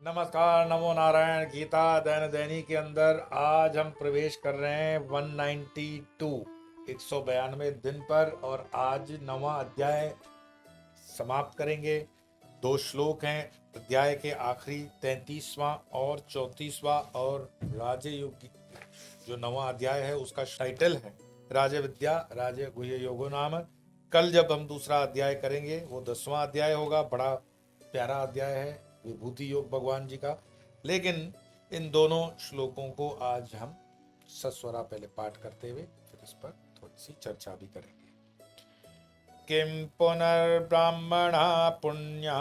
नमस्कार, नमो नारायण। गीता दैन दैनी के अंदर आज हम प्रवेश कर रहे हैं 192 192 दिन पर, और आज 9वां अध्याय समाप्त करेंगे। 2 श्लोक हैं अध्याय के आखिरी, 33वां और 34वां। और राजयोग जो 9वां अध्याय है उसका टाइटल है राज विद्या राज गुह्य योगो नाम। कल जब हम दूसरा अध्याय करेंगे वो 10वां अध्याय होगा। बड़ा प्यारा अध्याय है विभूति योग भगवान जी का। लेकिन इन दोनों श्लोकों को आज हम सस्वरा पहले पाठ करते हुए फिर इस पर थोड़ी सी चर्चा भी करेंगे। किं पुनर्ब्राह्मणा पुण्या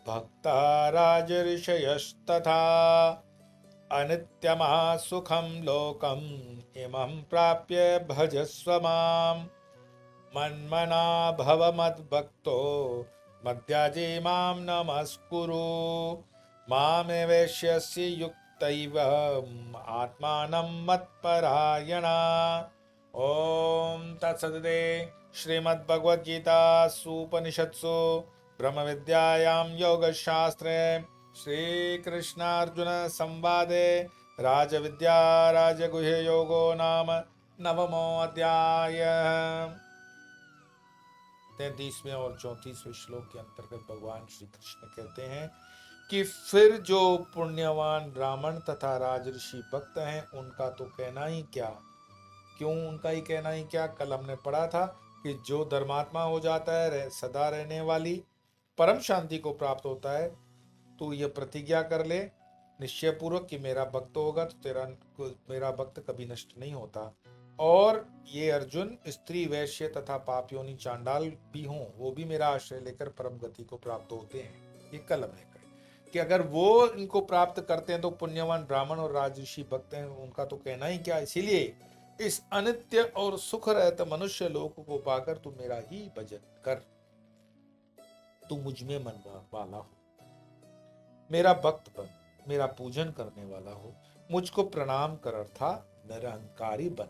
भक्ता राजऋषयस्तथा अनित्यमा सुखं लोकम् इमं प्राप्य भजस्व माम् मन्मना भव मद्भक्तो मद्याजी मां नमस्कुरु मामेवेश्यसि युक्तैव आत्मानं मत्परायणा। ओम तत्सदे श्रीमद्भगवद्गीतासूपनिषत्सु ब्रह्म विद्यायां योगशास्त्रे श्रीकृष्णार्जुन संवादे राजविद्या राजगुह्य योगो नाम 9वां अध्याय। 33वें और 34वें श्लोक के अंतर्गत भगवान श्री कृष्ण कहते हैं कि फिर जो पुण्यवान ब्राह्मण तथा राजऋषि भक्त हैं उनका तो कहना ही क्या। क्यों उनका ही कहना ही क्या? कल हमने पढ़ा था कि जो धर्मात्मा हो जाता है सदा रहने वाली परम शांति को प्राप्त होता है। तू ये प्रतिज्ञा कर ले निश्चय पूर्वक कि मेरा भक्त होगा तो मेरा भक्त कभी नष्ट नहीं होता। और ये अर्जुन स्त्री वैश्य तथा पापियोनी चांडाल भी हों वो भी मेरा आश्रय लेकर परम गति को प्राप्त होते हैं। ये कल हमने कहा कि अगर वो इनको प्राप्त करते हैं तो पुण्यवान ब्राह्मण और राजऋषि भक्त हैं उनका तो कहना ही क्या। इसीलिए इस अनित्य और सुख रहत मनुष्य लोक को पाकर तू मेरा ही भजन कर। तू मुझ में मन वाला हो, मेरा भक्त बन, मेरा पूजन करने वाला हो, मुझको प्रणाम कर अर्थात निरहंकारी बन।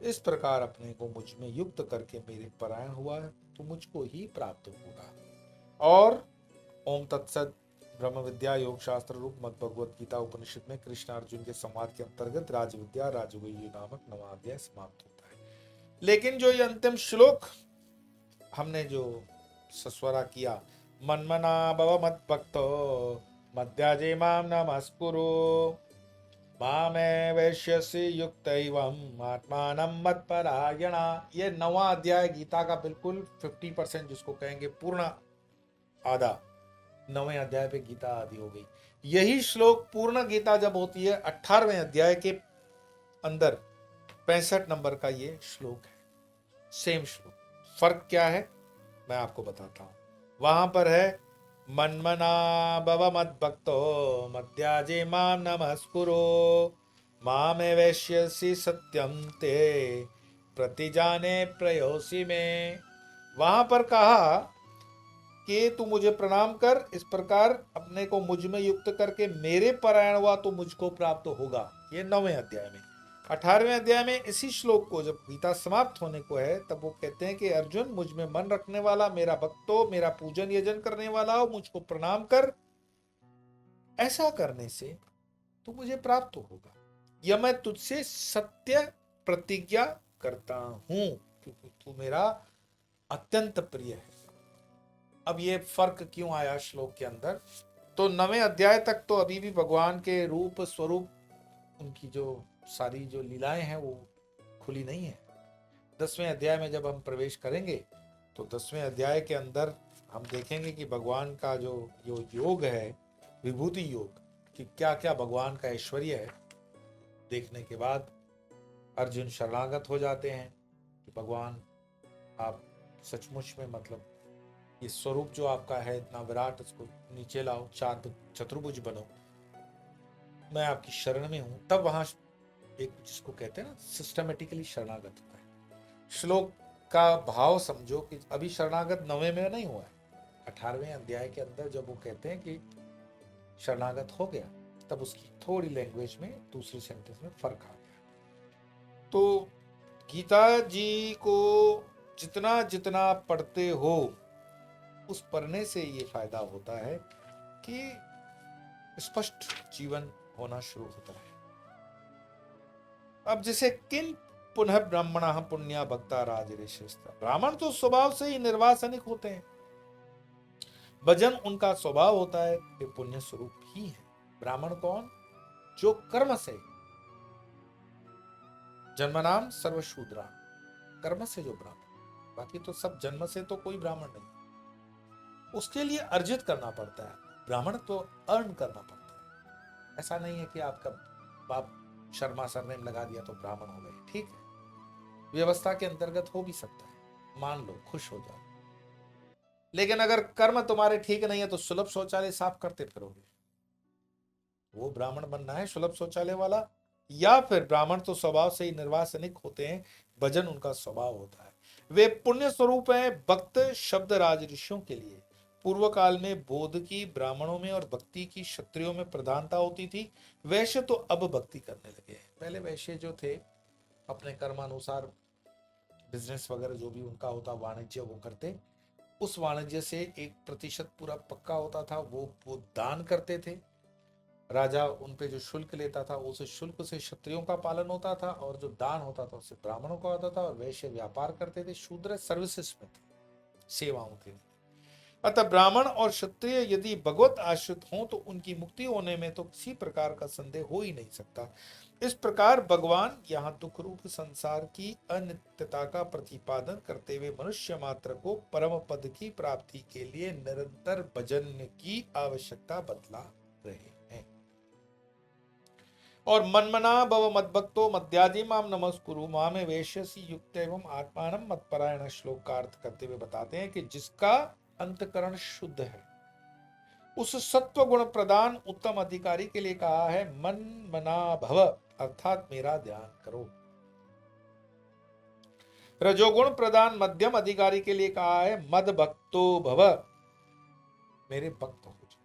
इस प्रकार अपने को मुझ में युक्त करके मेरे परायण हुआ है तो मुझको ही प्राप्त होगा। और ओम तत्सत ब्रह्म विद्या योग शास्त्र रूप मद भगवत गीता उपनिषद में कृष्ण अर्जुन के संवाद के अंतर्गत राज विद्या राजगुह्य नामक 9वां अध्याय समाप्त होता है। लेकिन जो ये अंतिम श्लोक हमने जो सस्वरा किया, मन्मना भव मद भक्तो मद्याजे माम नमस्कुरु मामे वैश्यसि युक्तैवम् आत्मानं मत्परायणा। ये 9वां अध्याय गीता का बिल्कुल 50% जिसको कहेंगे पूर्ण आधा। 9वें अध्याय पे गीता आदि हो गई। यही श्लोक पूर्ण गीता जब होती है 18वें अध्याय के अंदर 65 नंबर का ये श्लोक है। सेम श्लोक, फर्क क्या है मैं आपको बताता हूं। वहां पर है मन्मना भव मद्भक्तो मद्याजे मां नमस्कुरु मामे वैश्यसि सत्यम ते प्रतिजाने प्रयोसी में। वहां पर कहा कि तू मुझे प्रणाम कर, इस प्रकार अपने को मुझ में युक्त करके मेरे परायण हुआ तो मुझको प्राप्त होगा। ये 9वें अध्याय में। 18वें अध्याय में इसी श्लोक को जब गीता समाप्त होने को है तब वो कहते हैं कि अर्जुन मुझ में मन रखने वाला, मेरा भक्तो, मेरा पूजन यजन करने वाला हो, मुझको प्रणाम कर। ऐसा करने से तू मुझे प्राप्त होगा। यह मैं तुझसे सत्य प्रतिज्ञा करता हूं क्योंकि तू मेरा अत्यंत प्रिय है। अब ये फर्क क्यों आया श्लोक के अंदर? तो 9वें अध्याय तक तो अभी भी भगवान के रूप स्वरूप उनकी जो सारी जो लीलाएं हैं वो खुली नहीं है। 10वें अध्याय में जब हम प्रवेश करेंगे तो 10वें अध्याय के अंदर हम देखेंगे कि भगवान का जो योग है विभूति योग, कि क्या क्या भगवान का ऐश्वर्य है। देखने के बाद अर्जुन शरणागत हो जाते हैं कि भगवान आप सचमुच में मतलब ये स्वरूप जो आपका है इतना विराट, इसको नीचे लाओ, चतुर्भुज बनो, मैं आपकी शरण में हूं। तब वहां एक जिसको कहते हैं ना सिस्टमेटिकली शरणागत होता है। श्लोक का भाव समझो कि अभी शरणागत 9वें में नहीं हुआ है। 18वें अध्याय के अंदर जब वो कहते हैं कि शरणागत हो गया तब उसकी थोड़ी लैंग्वेज में दूसरी सेंटेंस में फर्क आ गया। तो गीता जी को जितना जितना पढ़ते हो उस पढ़ने से ये फायदा होता है कि स्पष्ट जीवन होना शुरू होता है। अब जैसे किन पुनः ब्राह्मण पुण्या भक्ता राजऋषिस्ता, ब्राह्मण तो स्वभाव से ही निर्वासनिक होते हैं, भजन उनका स्वभाव होता है, वे पुण्य स्वरूप ही है। ब्राह्मण कौन? जो कर्म से, जन्मनाम सर्वशूद्रा, कर्म से जो ब्राह्मण, बाकी तो सब जन्म से तो कोई ब्राह्मण नहीं, उसके लिए अर्जित करना पड़ता है। ब्राह्मण तो अर्न करना पड़ता है। ऐसा नहीं है कि आपका बाप शर्मा सरनेम लगा दिया तो ब्राह्मण हो गए, ठीक है, व्यवस्था के अंतर्गत हो भी सकता है, मान लो, खुश हो जाओ। लेकिन अगर कर्म तुम्हारे ठीक नहीं है तो सुलभ शौचालय साफ करते फिरोगे, वो ब्राह्मण बनना है सुलभ शौचालय वाला? या फिर ब्राह्मण तो स्वभाव से ही निर्वासनिक होते हैं, भजन उनका स्वभाव होता है, वे पुण्य स्वरूप हैं। भक्त शब्द राज ऋषियों के लिए पूर्व काल में बोध की ब्राह्मणों में और भक्ति की क्षत्रियों में प्रधानता होती थी। वैश्य तो अब भक्ति करने लगे हैं। पहले वैश्य जो थे अपने कर्मानुसार बिजनेस वगैरह जो भी उनका होता वाणिज्य वो करते, उस वाणिज्य से 1% पूरा पक्का होता था, वो दान करते थे। राजा उन पे जो शुल्क लेता था उस शुल्क से क्षत्रियों का पालन होता था, और जो दान होता था उससे ब्राह्मणों का होता था, और वैश्य व्यापार करते थे, शूद्र सर्विसेज में थे, सेवाओं के लिए। अतः ब्राह्मण और क्षत्रिय यदि भगवत आश्रित हों तो उनकी मुक्ति होने में तो किसी प्रकार का संदेह हो ही नहीं सकता। इस प्रकार भगवान यहाँ दुख रूप संसार की अनित्यता का प्रतिपादन करते हुए मनुष्य मात्र को परम पद की प्राप्ति के लिए निरंतर भजन की आवश्यकता बतला रहे हैं। और मनमना भव मद्भक्तो मद्याजी माम नमस्कुरु मामे वेश्यसि युक्त एवं आत्मानं मत्परायण श्लोक का अर्थ करते हुए बताते हैं कि जिसका अंतकरण शुद्ध है, उस सत्व गुण प्रदान उत्तम अधिकारी के लिए कहा है मन मना भव, अर्थात मेरा ध्यान करो। रजोगुण प्रदान मध्यम अधिकारी के लिए कहा है मद भक्तो भव, मेरे भक्त हो जाओ,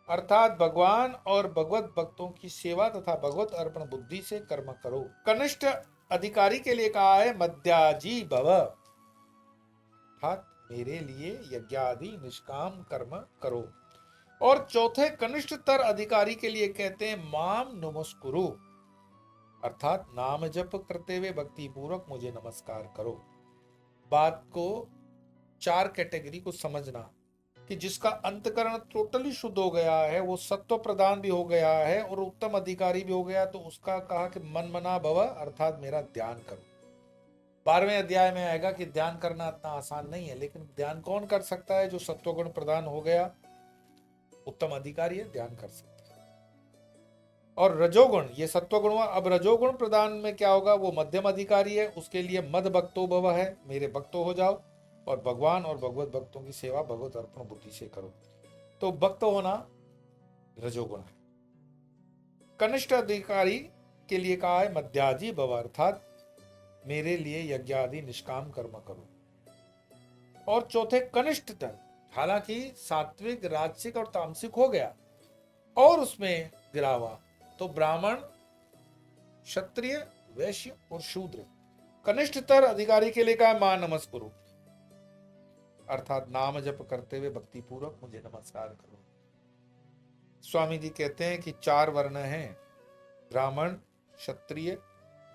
अर्थात भगवान और भगवत भक्तों की सेवा तथा भगवत अर्पण बुद्धि से कर्म करो। कनिष्ठ अधिकारी के लिए कहा है मध्याजी भव, अर्थात मेरे लिए यज्ञादि निष्काम कर्म करो। और चौथे कनिष्ठतर अधिकारी के लिए कहते हैं माम नमस्कुरु, अर्थात नाम जप करते हुए भक्ति पूर्वक मुझे नमस्कार करो। बात को 4 कैटेगरी को समझना कि जिसका अंतकरण टोटली शुद्ध हो गया है, वो सत्व प्रदान भी हो गया है और उत्तम अधिकारी भी हो गया, तो उसका कहा कि मन मना भव, अर्थात मेरा ध्यान करो। 12वें अध्याय में आएगा कि ध्यान करना इतना आसान नहीं है, लेकिन ध्यान कौन कर सकता है? जो सत्वगुण प्रदान हो गया, उत्तम अधिकारी है, ध्यान कर सकता है। और रजोगुण, ये सत्वगुण हुआ। अब रजोगुण प्रदान में क्या होगा? वो मध्यम अधिकारी है, उसके लिए मद भक्तो भव है, मेरे भक्तो हो जाओ, और भगवान और भगवत भक्तों की सेवा भगवत अर्पण बुद्धि से करो। तो भक्त होना रजोगुण है। कनिष्ठ अधिकारी के लिए कहा है मध्याजी भव, अर्थात मेरे लिए यज्ञ आदि निष्काम कर्म करो। और चौथे कनिष्ठतन, हालांकि सात्विक राजसिक और तामसिक हो गया और उसमें गिरावा, तो ब्राह्मण क्षत्रिय वैश्य और शूद्र। कनिष्ठतर अधिकारी के लिए कहा मां नमस्कुरु, अर्थात नाम जप करते हुए भक्ति पूर्वक मुझे नमस्कार करो। स्वामी जी कहते हैं कि 4 वर्ण हैं, ब्राह्मण, क्षत्रिय,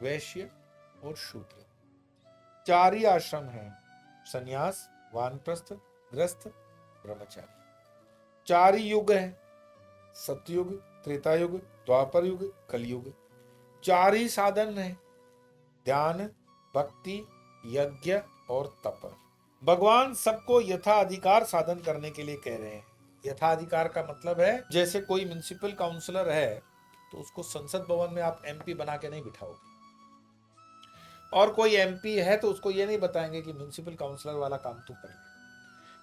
वैश्य और शूद्र। 4 ही आश्रम हैं, संन्यास, वानप्रस्थ, गृहस्थ, ब्रह्मचारी। 4 ही युग हैं, सतयुग, त्रेता युग, द्वापर युग, कलयुग। 4 ही साधन हैं, ध्यान, भक्ति, यज्ञ और तप। भगवान सबको यथाधिकार साधन करने के लिए कह रहे हैं। यथाधिकार का मतलब है, जैसे कोई म्युनिसिपल काउंसलर है तो उसको संसद भवन में आप एमपी बना के नहीं बिठाओगे, और कोई एमपी है तो उसको ये नहीं बताएंगे कि म्युनिसिपल काउंसलर वाला काम तू कर।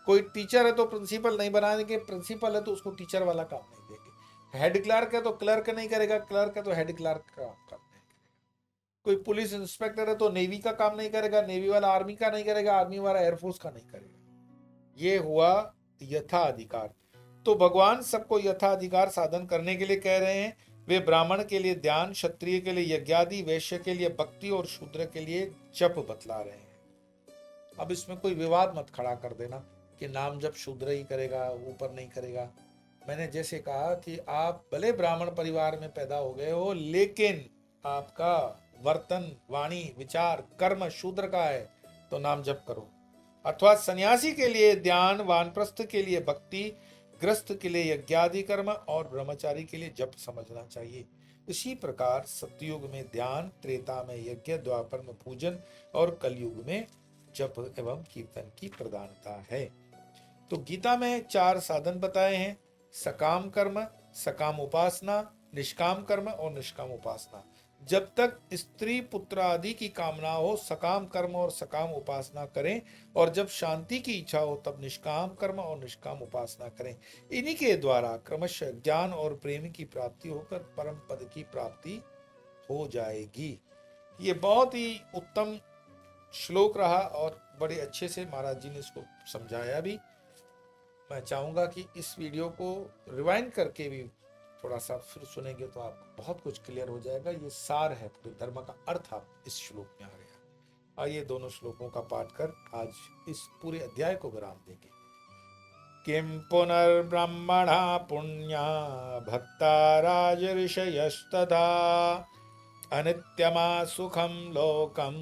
कोई टीचर है तो प्रिंसिपल नहीं बनाएंगे, प्रिंसिपल है तो उसको टीचर वाला काम नहीं देंगे। हेड क्लर्क है तो क्लर्क नहीं करेगा, क्लर्क है तो हेड क्लर्क का काम नहीं करेगा। कोई पुलिस इंस्पेक्टर है तो नेवी का काम नहीं करेगा, नेवी वाला आर्मी का नहीं करेगा, आर्मी वाला एयरफोर्स का नहीं करेगा। ये हुआ यथाधिकार। तो भगवान सबको यथाधिकार साधन करने के लिए कह रहे हैं। वे ब्राह्मण के लिए ध्यान, क्षत्रिय के लिए यज्ञादि, वैश्य के लिए भक्ति और शूद्र के लिए जप बतला रहे हैं। अब इसमें कोई विवाद मत खड़ा कर देना कि नाम जप शूद्र ही करेगा, ऊपर नहीं करेगा। मैंने जैसे कहा कि आप भले ब्राह्मण परिवार में पैदा हो गए हो, लेकिन आपका वर्तन, वाणी, विचार, कर्म शूद्र का है, तो नाम जप करो। अथवा सन्यासी के लिए ध्यान, वानप्रस्थ के लिए भक्ति, ग्रस्त के लिए यज्ञादि कर्म और ब्रह्मचारी के लिए जप समझना चाहिए। इसी प्रकार सतयुग में ध्यान, त्रेता में यज्ञ, द्वापर में पूजन और कलयुग में जप एवं कीर्तन की प्रधानता है। तो गीता में 4 साधन बताए हैं: सकाम कर्म, सकाम उपासना, निष्काम कर्म और निष्काम उपासना। जब तक स्त्री पुत्र आदि की कामना हो, सकाम कर्म और सकाम उपासना करें, और जब शांति की इच्छा हो तब निष्काम कर्म और निष्काम उपासना करें। इन्हीं के द्वारा क्रमशः ज्ञान और प्रेम की प्राप्ति होकर परम पद की प्राप्ति हो जाएगी। ये बहुत ही उत्तम श्लोक रहा और बड़े अच्छे से महाराज जी ने इसको समझाया भी। मैं चाहूंगा कि इस वीडियो को रिवाइंड करके भी थोड़ा सा फिर सुनेंगे तो आपको बहुत कुछ क्लियर हो जाएगा। ये सार है पूरे धर्म का, अर्थ आप इस श्लोक में आ गया। आइए दोनों श्लोकों का पाठ कर आज इस पूरे अध्याय को विराम देंगे। किं पुनर्ब्रह्मणा पुण्या भक्ता राजऋषयस्तथा अनित्यमा सुखम लोकम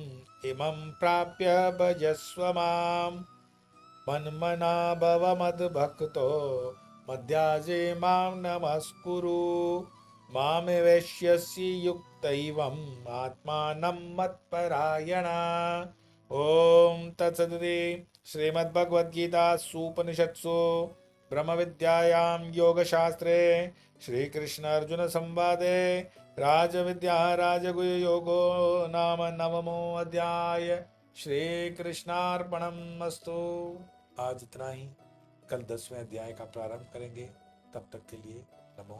इमं प्राप्य भजस्व माम्। मन्मना भव मद्भक्तो मध्याजे मां नमस्कुरु। मामेवैष्यसि युक्तैवम् आत्मानं मत्परायणा। ओम तत्सदिति। श्रीमद्भगवद्गीतासु उपनिषत्सु ब्रह्म विद्यायां योगशास्त्रे श्रीकृष्ण अर्जुन संवादे राजविद्या राजगुह्य योगो नाम 9वां अध्याय। श्री कृष्णार्पणमस्तु। आज इतना ही। कल 10वें अध्याय का प्रारंभ करेंगे। तब तक के लिए नमो।